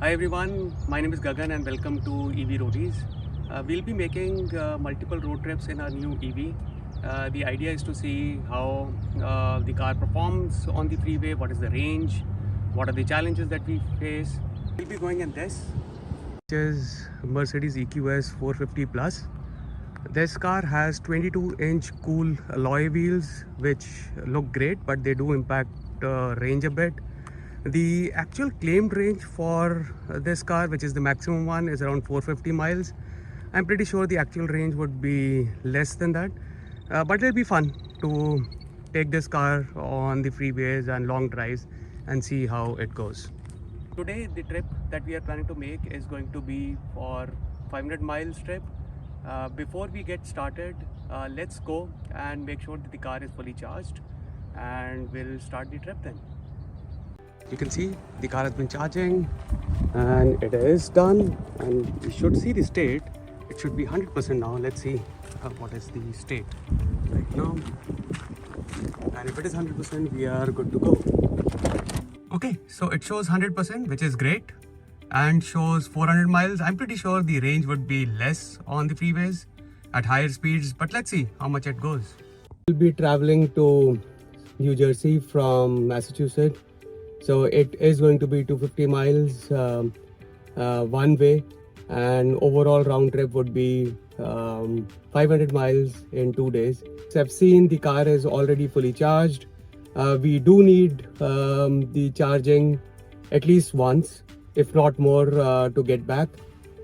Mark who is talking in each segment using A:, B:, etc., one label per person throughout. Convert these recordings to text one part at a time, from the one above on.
A: Hi everyone, my name is Gagan and welcome to EV Roadies. We'll be making multiple road trips in our new EV. The idea is to see how the car performs on the freeway, what is the range, what are the challenges that we face. We'll be going in this, which is Mercedes EQS 450 Plus. This car has 22-inch cool alloy wheels which look great, but they do impact range a bit. The actual claimed range for this car, which is the maximum one, is around 450 miles. I'm pretty sure the actual range would be less than that, but it'll be fun to take this car on the freeways and long drives and see how it goes. Today the trip that we are planning to make is going to be for 500 miles trip. Before we get started, let's go and make sure that the car is fully charged and we'll start the trip then. You can see the car has been charging and it is done, and we should see the state. It should be 100% now. Let's see what is the state right now, and if it is 100%, we are good to go. Okay, so it shows 100%, which is great, and shows 400 miles. I'm pretty sure the range would be less on the freeways at higher speeds, but let's see how much it goes. We'll be traveling to New Jersey from Massachusetts. So it is going to be 250 miles one way, and overall round trip would be 500 miles in 2 days. So I've seen the car is already fully charged. We do need the charging at least once, if not more, to get back,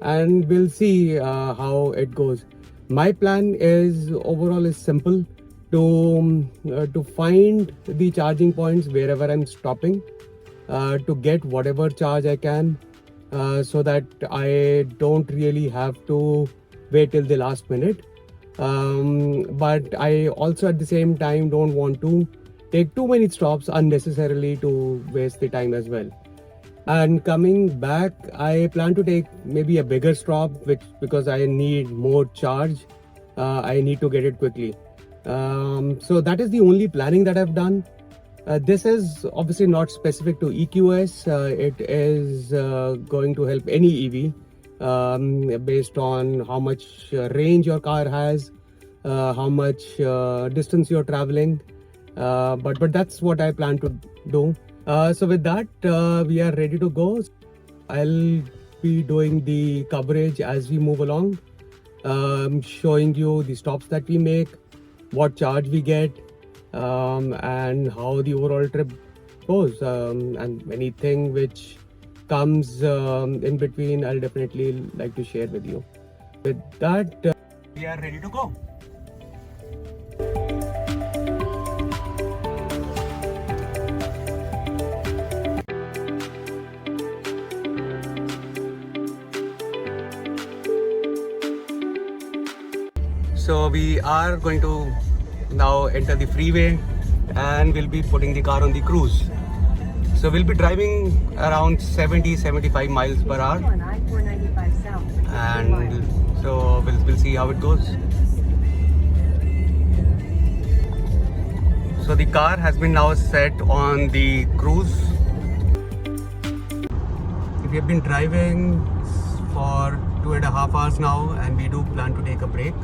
A: and we'll see how it goes. My plan is overall is simple: to find the charging points wherever I'm stopping, to get whatever charge I can, so that I don't really have to wait till the last minute. But I also at the same time don't want to take too many stops unnecessarily to waste the time as well. And coming back, I plan to take maybe a bigger stop, because I need more charge. I need to get it quickly. So that is the only planning that I've done. This is obviously not specific to EQS. It is going to help any EV, based on how much range your car has, how much distance you're traveling. But that's what I plan to do. So with that, we are ready to go. I'll be doing the coverage as we move along, showing you the stops that we make, what charge we get, and how the overall trip goes, and anything which comes in between, I'll definitely like to share with you. With that, we are ready to go. So we are going to now enter the freeway, and we'll be putting the car on the cruise. So we'll be driving around 70-75 miles per hour, and so we'll see how it goes. So the car has been now set on the cruise. We have been driving for 2.5 hours now, and we do plan to take a break.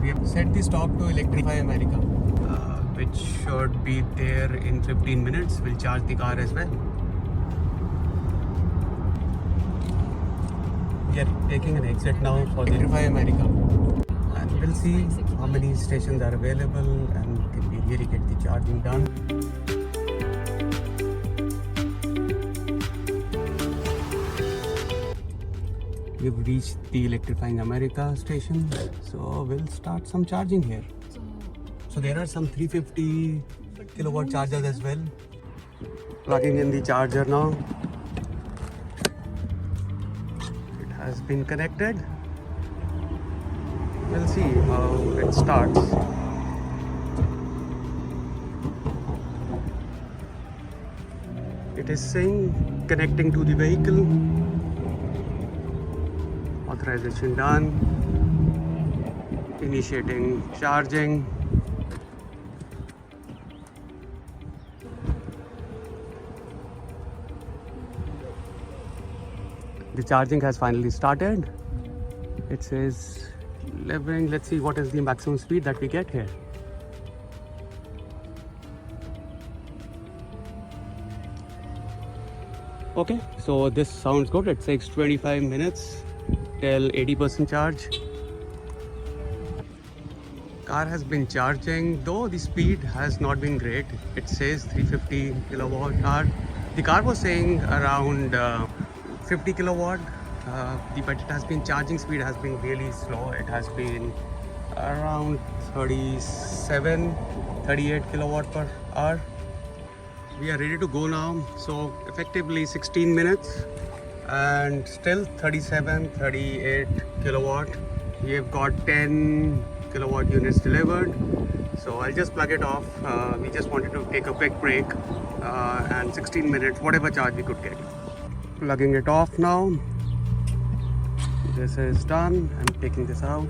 A: We have set the stop to Electrify America, which should be there in 15 minutes. We'll charge the car as well. We are taking an exit now for Electrify America, and we'll see how many stations are available and can we really get the charging done. We've reached the Electrifying America station, so we'll start some charging here. So there are some 350 kilowatt chargers as well. Plugging in the charger now. It has been connected. We'll see how it starts. It is saying connecting to the vehicle. Authorization done. Initiating charging. the charging has finally started. It says living. Let's see what is the maximum speed that we get here. Okay, so this sounds good. It takes 25 minutes till 80% charge. Car has been charging, though the speed has not been great. It says 350 kilowatt hour. The car was saying around 50 kilowatt, but it has been charging speed has been really slow. It has been around 37, 38 kilowatt per hour. We are ready to go now. So effectively 16 minutes and still 37, 38 kilowatt. We have got 10 kilowatt units delivered. So I'll just plug it off. We just wanted to take a quick break and 16 minutes, whatever charge we could get. Plugging it off now. This is done. I'm taking this out.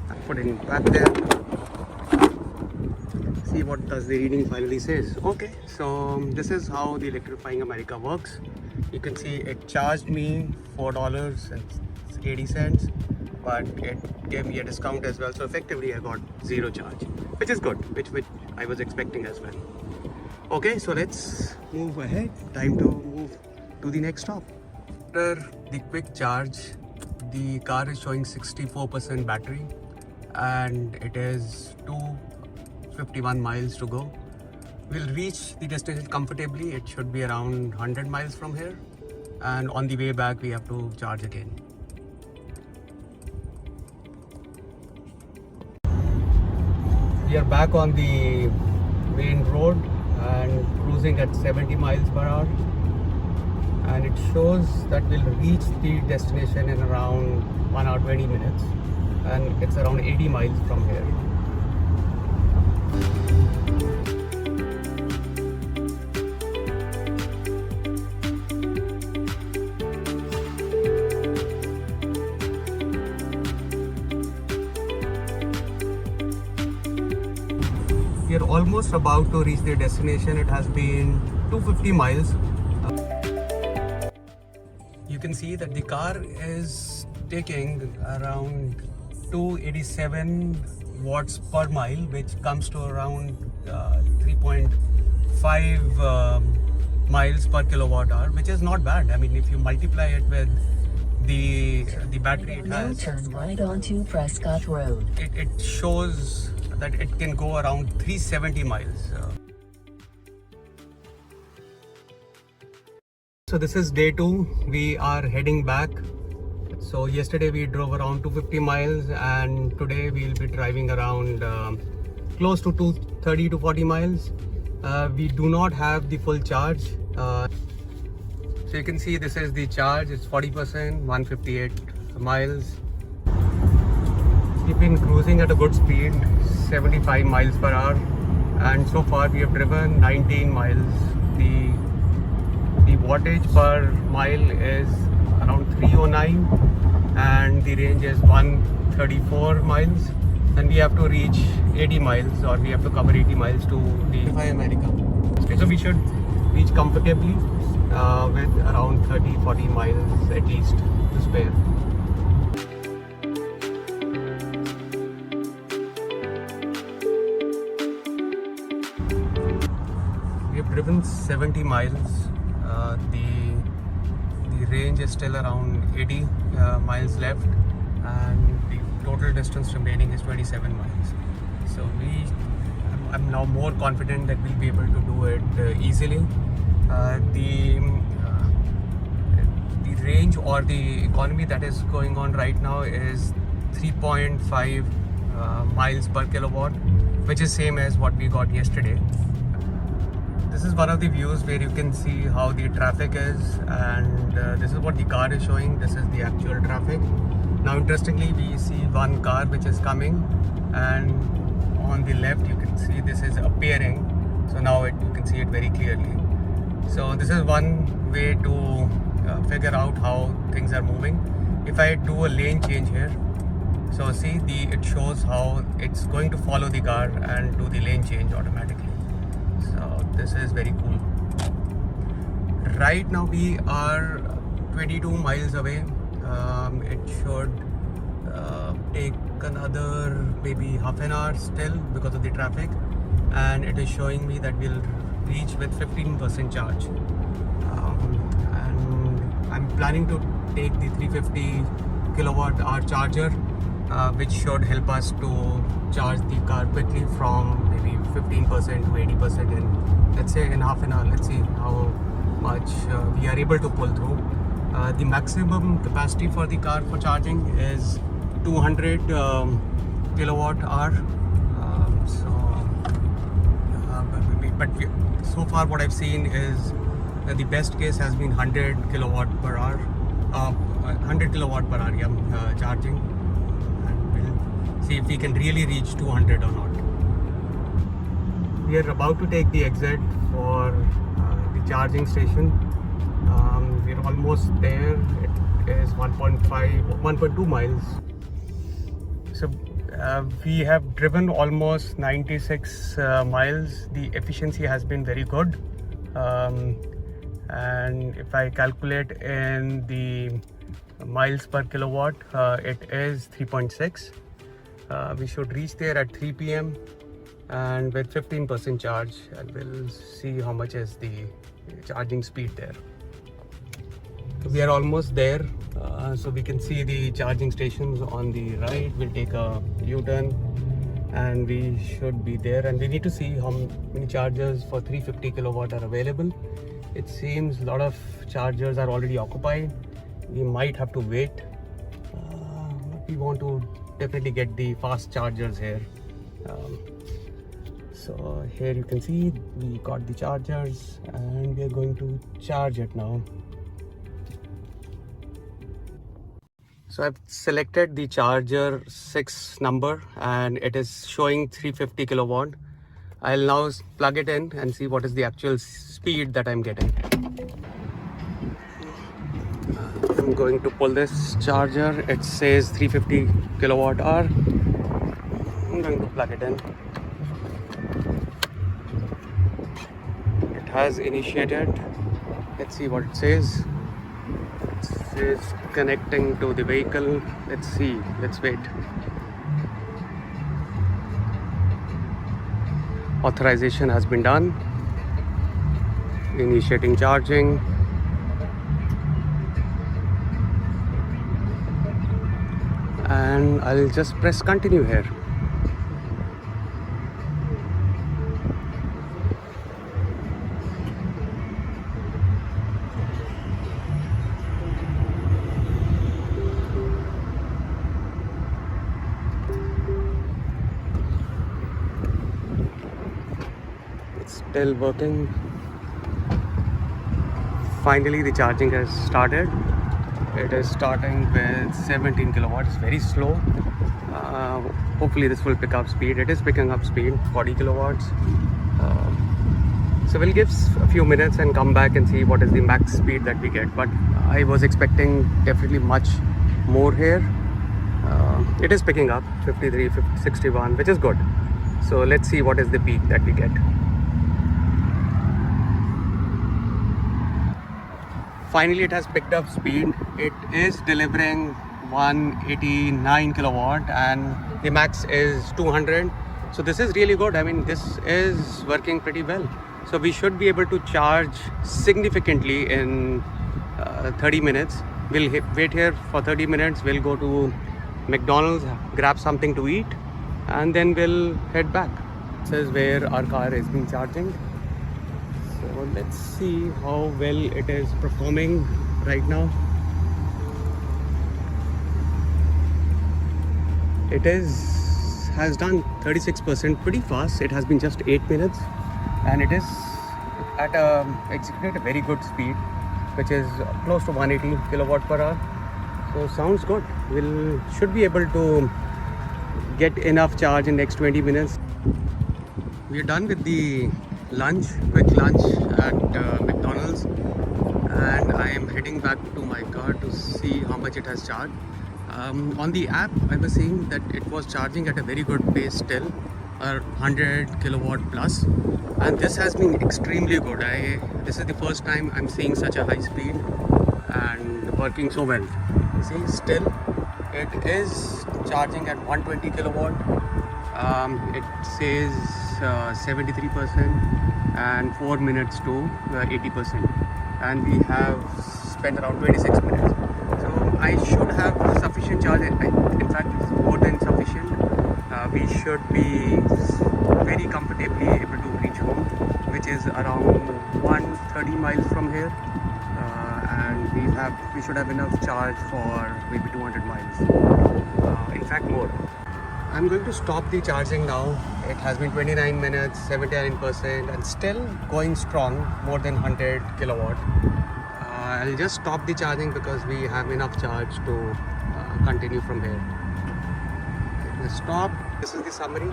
A: I'm putting it back there. See what does the reading finally says. Okay, so this is how the Electrifying America works. You can see it charged me $4.80, but it gave me a discount as well. So effectively I got zero charge, which is good, which I was expecting as well. Okay, so let's move ahead. Time to move to the next stop. After the quick charge, the car is showing 64% battery and it is 251 miles to go. We'll reach the destination comfortably. It should be around 100 miles from here, and on the way back we have to charge again. We are back on the main road and cruising at 70 miles per hour, and it shows that we'll reach the destination in around 1 hour 20 minutes, and it's around 80 miles from here. We are almost about to reach the destination. It has been 250 miles. You can see that the car is taking around 287 watts per mile, which comes to around 3.5 miles per kilowatt hour, which is not bad. I mean, if you multiply it with the battery it has,
B: turn right onto Prescott Road.
A: It shows that it can go around 370 miles. So this is day 2. We are heading back. So yesterday we drove around 250 miles and today we'll be driving around close to 230 to 40 miles. We do not have the full charge. So you can see this is the charge. It's 40%, 158 miles. We've been cruising at a good speed, 75 miles per hour, and so far we have driven 19 miles. The wattage per mile is around 309 and the range is 134 miles, and we have to reach 80 miles, or we have to cover 80 miles to the Electrify America. So we should reach comfortably with around 30-40 miles at least to spare. We have driven 70 miles. The range is still around 80 miles left, and the total distance remaining is 27 miles. So I'm now more confident that we'll be able to do it easily. The range or the economy that is going on right now is 3.5 miles per kilowatt, which is same as what we got yesterday. This is one of the views where you can see how the traffic is, and this is what the car is showing. This is the actual traffic. Now interestingly, we see one car which is coming, and on the left you can see this is appearing. So now you can see it very clearly. So this is one way to figure out how things are moving. If I do a lane change here, so see it shows how it's going to follow the car and do the lane change automatically. So this is very cool. Right now we are 22 miles away. It should take another maybe half an hour still because of the traffic, and it is showing me that we'll reach with 15% charge. And I'm planning to take the 350 kilowatt hour charger, which should help us to charge the car quickly from maybe 15% to 80% in, let's say, in half an hour. Let's see how much we are able to pull through. The maximum capacity for the car for charging is 200 kilowatt hour. So far what I've seen is that the best case has been 100 kilowatt per hour. 100 kilowatt per hour, yeah, charging, and we'll see if we can really reach 200 or not. We are about to take the exit for the charging station. We're almost there. It is 1.2 miles. So we have driven almost 96 miles. The efficiency has been very good. And if I calculate in the miles per kilowatt, it is 3.6. We should reach there at 3 p.m. and with 15% charge, and we'll see how much is the charging speed there. So we are almost there. So we can see the charging stations on the right. We'll take a U-turn and we should be there, and we need to see how many chargers for 350 kilowatt are available. It seems a lot of chargers are already occupied. We might have to wait. We want to definitely get the fast chargers here. So here you can see we got the chargers and we are going to charge it now. So I've selected the charger 6 number and it is showing 350 kilowatt. I'll now plug it in and see what is the actual speed that I'm getting. I'm going to pull this charger. It says 350 kilowatt hour. I'm going to plug it in. It has initiated. Let's see what it says. It says connecting to the vehicle. Let's see. Let's wait. Authorization has been done. Initiating charging. And I'll just press continue here. It's still working. Finally the charging has started. It is starting with 17 kilowatts, very slow. Hopefully this will pick up speed. It is picking up speed, 40 kilowatts. So we'll give a few minutes and come back and see what is the max speed that we get. But I was expecting definitely much more here. It is picking up 53, 50, 61, which is good. So let's see what is the peak that we get. Finally it has picked up speed. It is delivering 189 kilowatt and the max is 200. So this is really good. I mean, this is working pretty well. So we should be able to charge significantly in 30 minutes. We'll wait here for 30 minutes. We'll go to McDonald's, grab something to eat, and then we'll head back. This is where our car is being charging. So let's see how well it is performing right now. It has done 36%, pretty fast. It has been just 8 minutes and it is executed a very good speed, which is close to 180 kilowatt per hour. So sounds good. We'll should be able to get enough charge in next 20 minutes. We're done with the quick lunch at McDonald's, and I am heading back to my car to see how much it has charged. On the app I was seeing that it was charging at a very good pace still, 100 kilowatt plus, and this has been extremely good. This is the first time I'm seeing such a high speed, and working so well. You see, still it is charging at 120 kilowatt. It says 73% and 4 minutes to 80%, and we have spent around 26 minutes. So I should have sufficient charge. In fact, it's more than sufficient. We should be very comfortably able to reach home, which is around 130 miles from here, and we should have enough charge for maybe 200 miles. In fact, more. I'm going to stop the charging now. It has been 29 minutes, 79%, and still going strong, more than 100 kilowatt. I'll just stop the charging because we have enough charge to continue from here. Okay, stop. This is the summary.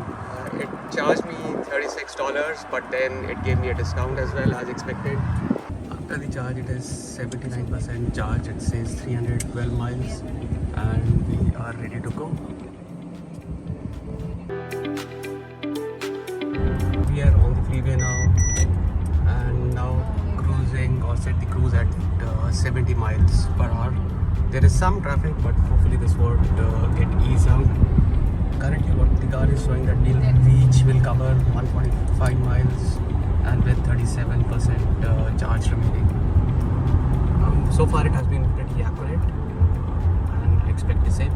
A: It charged me $36, but then it gave me a discount as well, as expected. After the charge, it is 79% charge. It says 312 miles, and we are ready to go. We are on the freeway now, and now cruising, or set the cruise at 70 miles per hour. There is some traffic, but hopefully this would get eased out. Currently what the car is showing that will cover 145 miles and with 37% charge remaining. So far it has been pretty accurate, and I expect the same.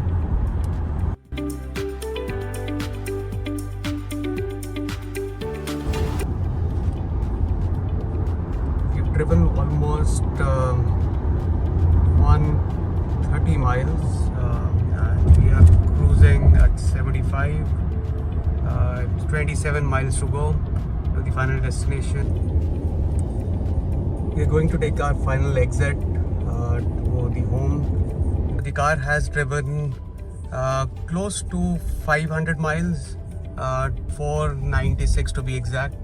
A: We've driven almost 130 miles, and we are cruising at 75. 27 miles to go to the final destination. We are going to take our final exit to the home. The car has driven close to 500 miles, 496 to be exact.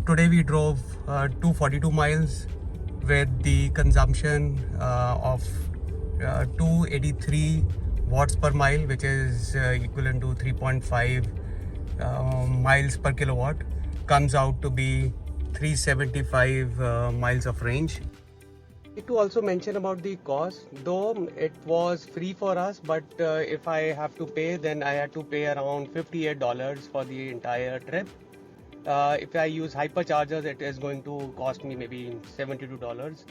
A: Today we drove 242 miles with the consumption of 283 watts per mile, which is equivalent to 3.5 miles per kilowatt. Comes out to be 375 miles of range. To also mention about the cost, though it was free for us, but if I have to pay, then I had to pay around $58 for the entire trip. If I use hyperchargers, it is going to cost me maybe $72.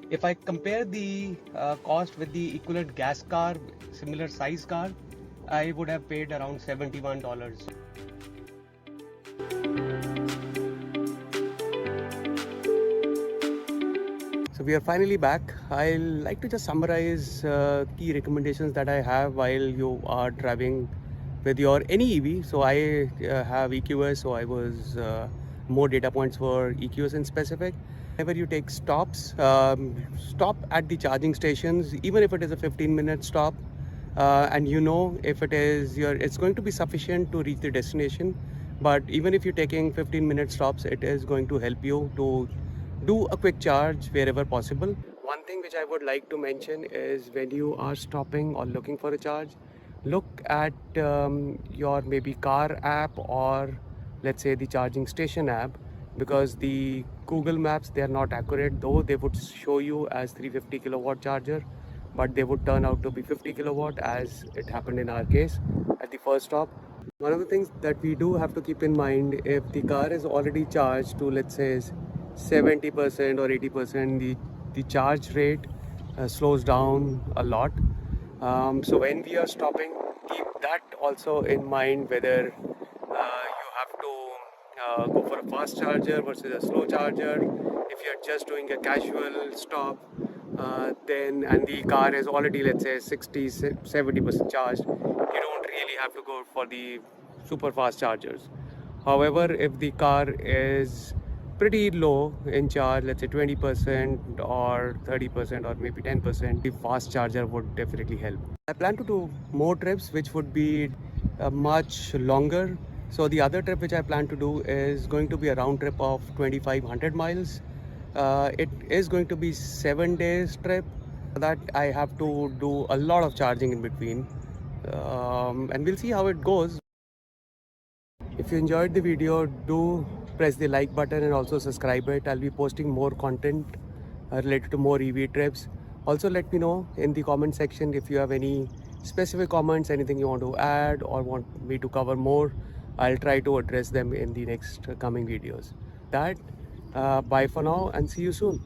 A: If I compare the cost with the equivalent gas car, similar size car, I would have paid around $71. So we are finally back. I'll like to just summarize key recommendations that I have while you are driving with your any EV. So I have EQS, so I was more data points for EQS in specific. Whenever you take stops, stop at the charging stations, even if it is a 15-minute stop, and you know if it's going to be sufficient to reach the destination. But even if you're taking 15-minute stops, it is going to help you to do a quick charge wherever possible. One thing which I would like to mention is when you are stopping or looking for a charge, look at your maybe car app, or let's say the charging station app, because the Google Maps, they are not accurate, though they would show you as 350 kilowatt charger, but they would turn out to be 50 kilowatt, as it happened in our case at the first stop. One of the things that we do have to keep in mind, if the car is already charged to, let's say, 70% or 80%, the charge rate slows down a lot. So when we are stopping, keep that also in mind, whether you have to go for a fast charger versus a slow charger. If you're just doing a casual stop, then and the car is already, let's say, 60-70% charged, you don't really have to go for the super fast chargers. However, if the car is pretty low in charge, let's say 20% or 30% or maybe 10%, the fast charger would definitely help. I plan to do more trips which would be much longer. So the other trip which I plan to do is going to be a round trip of 2500 miles. It is going to be 7 days trip. That I have to do a lot of charging in between, and we'll see how it goes. If you enjoyed the video, do press the like button and also subscribe it. I'll be posting more content related to more EV trips. Also, let me know in the comment section if you have any specific comments, anything you want to add or want me to cover more. I'll try to address them in the next coming videos. That, bye for now and see you soon.